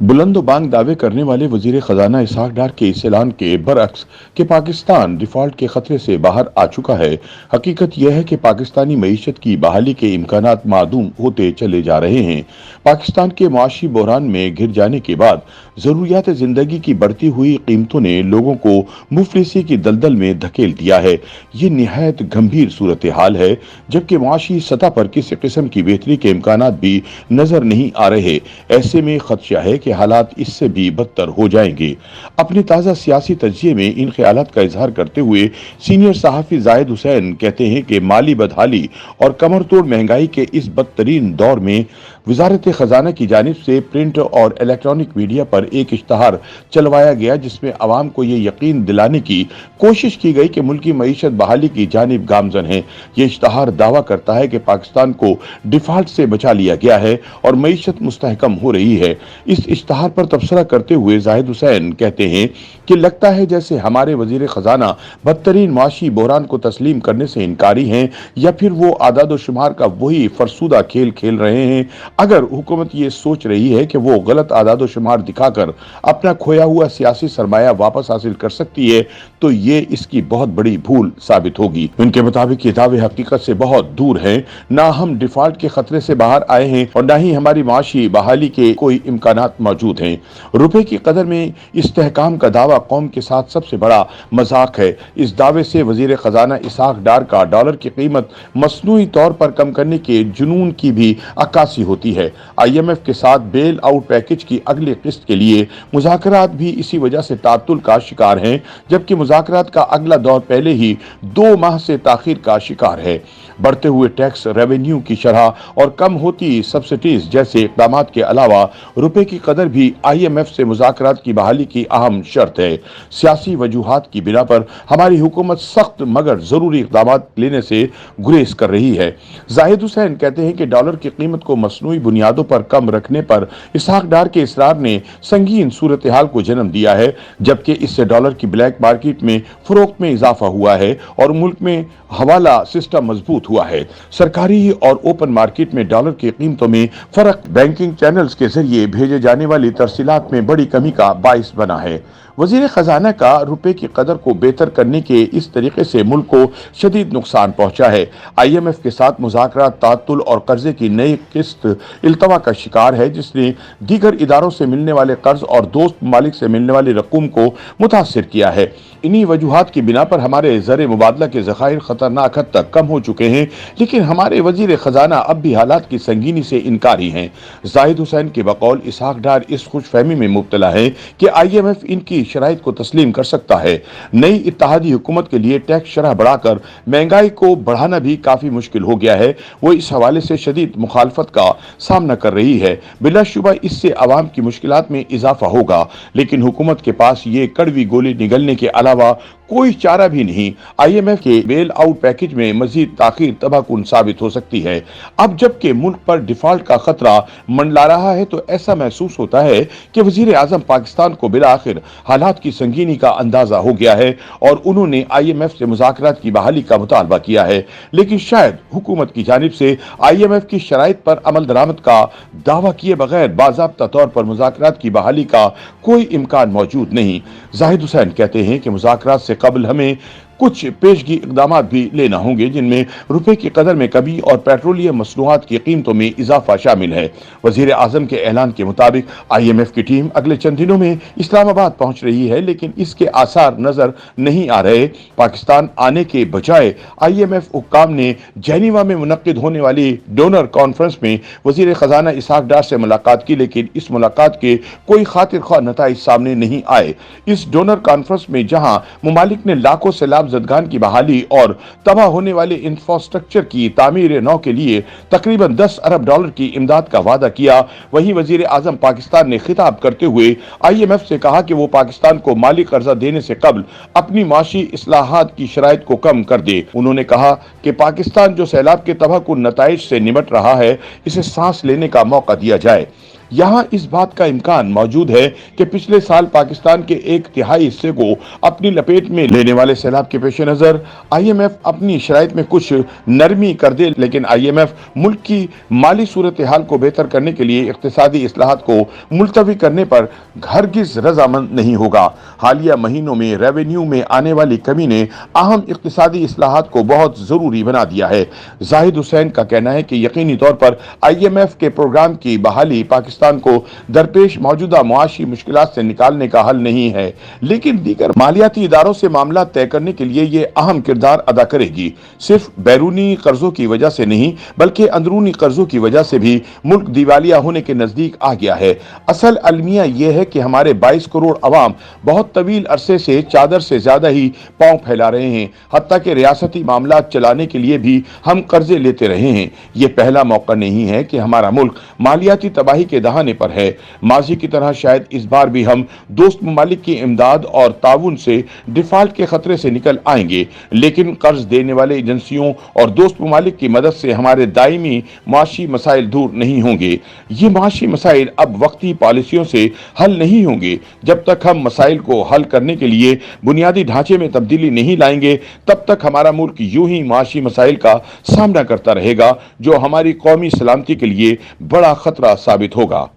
बुलंद बांग दावे करने वाले वजीर खजाना इसहाक डार के इस ऐलान के बरअक्स कि पाकिस्तान डिफॉल्ट के खतरे से बाहर आ चुका है। हकीकत यह है कि पाकिस्तानी मईशत की बहाली के इम्कानात मादूम होते चले जा रहे हैं। पाकिस्तान के मुआशी बहरान में घिर जाने के बाद जरूरियात जिंदगी की बढ़ती हुई कीमतों ने लोगों को मुफलिसी की दलदल में धकेल दिया है। ये निहायत गंभीर सूरत हाल है, जबकि मुआशी सतह पर किसी किस्म की बेहतरी के इम्कानात भी नजर नहीं आ रहे। ऐसे में खदशा है कि हालात इससे भी बदतर हो जाएंगे। अपने ताज़ा सियासी तजिए में इन ख्यालात का इजहार करते हुए सीनियर सहाफ़ी जाहिद हुसैन कहते हैं कि माली बदहाली और कमर तोड़ महंगाई के इस बदतरीन दौर में वजारत खजाना की जानिब से प्रिंट और इलेक्ट्रॉनिक मीडिया पर एक इश्तहार चलवाया गया, जिसमें अवाम को ये यकीन दिलाने की कोशिश की गई कि मुल्की मईशत बहाली की जानिब गामजन है। ये इश्तहार दावा करता है कि पाकिस्तान को डिफॉल्ट से बचा लिया गया है और मईशत मुस्तहकम हो रही है। इस इश्तहार पर तबसरा करते हुए जाहिद हुसैन कहते हैं कि लगता है जैसे हमारे वजीर खजाना बदतरीन माशी बहरान को तस्लीम करने से इनकारी हैं, या फिर वो आदाद शुमार का वही फरसूदा खेल खेल रहे हैं। अगर हुकूमत ये सोच रही है कि वो गलत आदाद शुमार दिखाकर अपना खोया हुआ सियासी सरमाया वापस हासिल कर सकती है, तो ये इसकी बहुत बड़ी भूल साबित होगी। उनके मुताबिक ये दावे हकीकत से बहुत दूर हैं। ना हम डिफॉल्ट के खतरे से बाहर आए हैं और ना ही हमारी माशी बहाली के कोई इम्कानात मौजूद हैं। रुपए की कदर में इस्तेहकाम का दावा कौम के साथ सबसे बड़ा मजाक है। इस दावे से वजीर खजाना इसहाक डार का डॉलर की कीमत मसनूई तौर पर कम करने के जुनून की भी अक्कासी होती है। IMF के साथ बेल आउट पैकेज की अगली किस्त के लिए मुज़ाकरात भी इसी वजह से तातुल का शिकार हैं, जबकि मुज़ाकरात का अगला दौर पहले ही 2 माह से ताखीर का शिकार है। बढ़ते हुए टैक्स रेवेन्यू की शरह और कम होती सब्सिडीज जैसे इक़दामात के अलावा रुपए की कदर भी IMF से मुज़ाकरात की बहाली की अहम शर्त है। सियासी वजूहात की बिना पर हमारी हुकूमत सख्त मगर जरूरी इक़दामात लेने से गुरेज कर रही है। जाहिद हुसैन कहते हैं कि डॉलर की कीमत को मसनूई बुनियादों पर कम रखने पर इसहाक डार के इसरार ने संगीन सूरत हाल को जन्म दिया है, जबकि इससे डॉलर की ब्लैक मार्केट में फरोख्त में इजाफा हुआ है और मुल्क में हवाला सिस्टम मजबूत हुआ है। सरकारी और ओपन मार्केट में डॉलर की कीमतों में फर्क बैंकिंग चैनल्स के जरिए भेजे जाने वाली तरसीलात में बड़ी कमी का बाइस बना है। वजीर खजाना का रुपए की कदर को बेहतर करने के इस तरीके से मुल्क को शदीद नुकसान पहुंचा है। IMF के साथ मुज़ाकरात तातुल और कर्जे की नई किस्त इल्तवा का शिकार है, जिसने दीगर इदारों से मिलने वाले कर्ज और दोस्त ममालिक से मिलने वाली रकूम को मुतासिर किया है। इन्हीं वजूहात की बिना पर हमारे ज़र मुबादला के ज़खायर खतरनाक हद तक कम हो चुके हैं, लेकिन हमारे वजीर खजाना अब भी हालात की संगीनी से इनकारी हैं। जाहिद हुसैन के बकौल इसहाक डार इस खुशफहमी में मुब्तला है कि IMF इनकी शराइत को तस्लीम कर सकता है। नई इत्तेहादी हुकूमत के लिए टैक्स शरह बढ़ाकर महंगाई को बढ़ाना भी काफी मुश्किल हो गया है। वो इस हवाले से शदीद मुखालफत का सामना कर रही है। बिलाशुबा इससे अवाम की मुश्किलात में इजाफा होगा, लेकिन हुकूमत के पास ये कड़वी गोली निगलने के अलावा कोई चारा भी नहीं। IMF के बेल आउट पैकेज में मजीद ताखीर तबाहकुन साबित हो सकती है। अब जबकि मुल्क पर डिफॉल्ट का खतरा मंडला रहा है, तो ऐसा महसूस होता है कि वजीर आजम पाकिस्तान को बिलाखिर हालात की संगीनी का अंदाजा हो गया है और उन्होंने IMF से मुज़ाकरात की बहाली का मुतालबा किया है। लेकिन शायद हुकूमत की जानिब से IMF की शराइत पर अमल दरामद का दावा किए बगैर बाज़ाब्ता तौर पर मुज़ाकरात की बहाली का कोई इम्कान मौजूद नहीं। जाहिद हुसैन कहते हैं कि मुज़ाकरात से कबल हमें कुछ पेशगी इक़दामात भी लेना होंगे, जिनमें रुपए की कदर में कमी और पेट्रोलियम मसनूआत की कीमतों में इजाफा शामिल है। वजीर आजम के ऐलान के मुताबिक IMF की टीम अगले चंद दिनों में इस्लामाबाद पहुंच रही है, लेकिन इसके आसार नजर नहीं आ रहे। पाकिस्तान आने के बजाय IMF हुक्काम ने जेनीवा में मुनक्किद होने वाली डोनर कॉन्फ्रेंस में वजीर खजाना इसहाक डार से मुलाकात की, लेकिन इस मुलाकात के कोई खातिर ख्वाह नताइज सामने नहीं आए। इस डोनर कॉन्फ्रेंस में जहां मुमालिक ने लाखों सैलाब जदगान की बहाली और तबाह होने वाले इंफ्रास्ट्रक्चर की तामीर नौ के लिए तकरीबन 10 अरब डॉलर की इमदाद का वादा किया, वहीं वजीर आजम पाकिस्तान ने खिताब करते हुए IMF से कहा कि वो पाकिस्तान को माली कर्जा देने से कबल अपनी माशी इस्लाहात की शराइत को कम कर दे। उन्होंने कहा कि पाकिस्तान जो सैलाब के तबाहकुन नताइज से निमट रहा है, इसे सांस लेने का मौका दिया जाए। यहाँ इस बात का इम्कान मौजूद है कि पिछले साल पाकिस्तान के 1/3 हिस्से को अपनी लपेट में लेने वाले सैलाब के पेश नजर IMF अपनी शराइत में कुछ नरमी कर दे, लेकिन IMF मुल्क की माली सूरत हाल को बेहतर करने के लिए इक्तिसादी इस्लाहात को मुलतवी करने पर हरगिज रजामंद नहीं होगा। हालिया महीनों में रेवेन्यू में आने वाली कमी ने अहम इक्तिसादी इस्लाहात को बहुत जरूरी बना दिया है। जाहिद हुसैन का कहना है कि यकीनी तौर पर IMF के प्रोग्राम की बहाली पाकिस्तान को दरपेश मौजूदा मुआशी मुश्किलात से निकालने का हल नहीं है, लेकिन दीगर मालियाती इदारों से मामला तय करने के लिए ये अहम किरदार अदा करेगी। सिर्फ बैरूनी कर्जों की वजह से नहीं, बल्कि अंदरूनी कर्जों की वजह से भी मुल्क दिवालिया होने के नजदीक आ गया है। असल अलमिया यह है कि हमारे 22 करोड़ अवाम बहुत तवील अरसे से चादर से ज्यादा ही पांव फैला रहे हैं। हत्ता के रियासती मामला चलाने के लिए भी हम कर्जे लेते रहे हैं। यह पहला मौका नहीं है कि हमारा मुल्क मालियाती तबाही के दहाने पर है। माजी की तरह शायद इस बार भी हम दोस्त ममालिक की इमदाद और ताउन से डिफॉल्ट के खतरे से निकल आएंगे, लेकिन कर्ज देने वाले एजेंसियों और दोस्त ममालिक की मदद से हमारे दायमी माशी मसाइल दूर नहीं होंगे। ये माशी मसाइल अब वक्ती पॉलिसियों से हल नहीं होंगे। जब तक हम मसाइल को हल करने के लिए बुनियादी ढांचे में तब्दीली नहीं लाएंगे, तब तक हमारा मुल्क यूं ही माशी मसाइल का सामना करता रहेगा, जो हमारी कौमी सलामती के लिए बड़ा खतरा साबित होगा।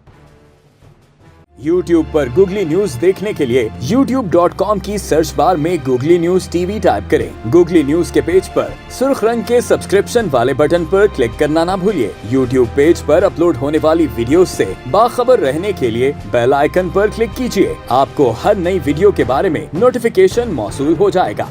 YouTube पर गूगली न्यूज देखने के लिए youtube.com की सर्च बार में गूगली न्यूज TV टाइप करें। गूगली न्यूज के पेज पर सुर्ख रंग के सब्सक्रिप्शन वाले बटन पर क्लिक करना ना भूलिए। YouTube पेज पर अपलोड होने वाली वीडियोस से बाखबर रहने के लिए बेल आइकन पर क्लिक कीजिए। आपको हर नई वीडियो के बारे में नोटिफिकेशन मौसूल हो जाएगा।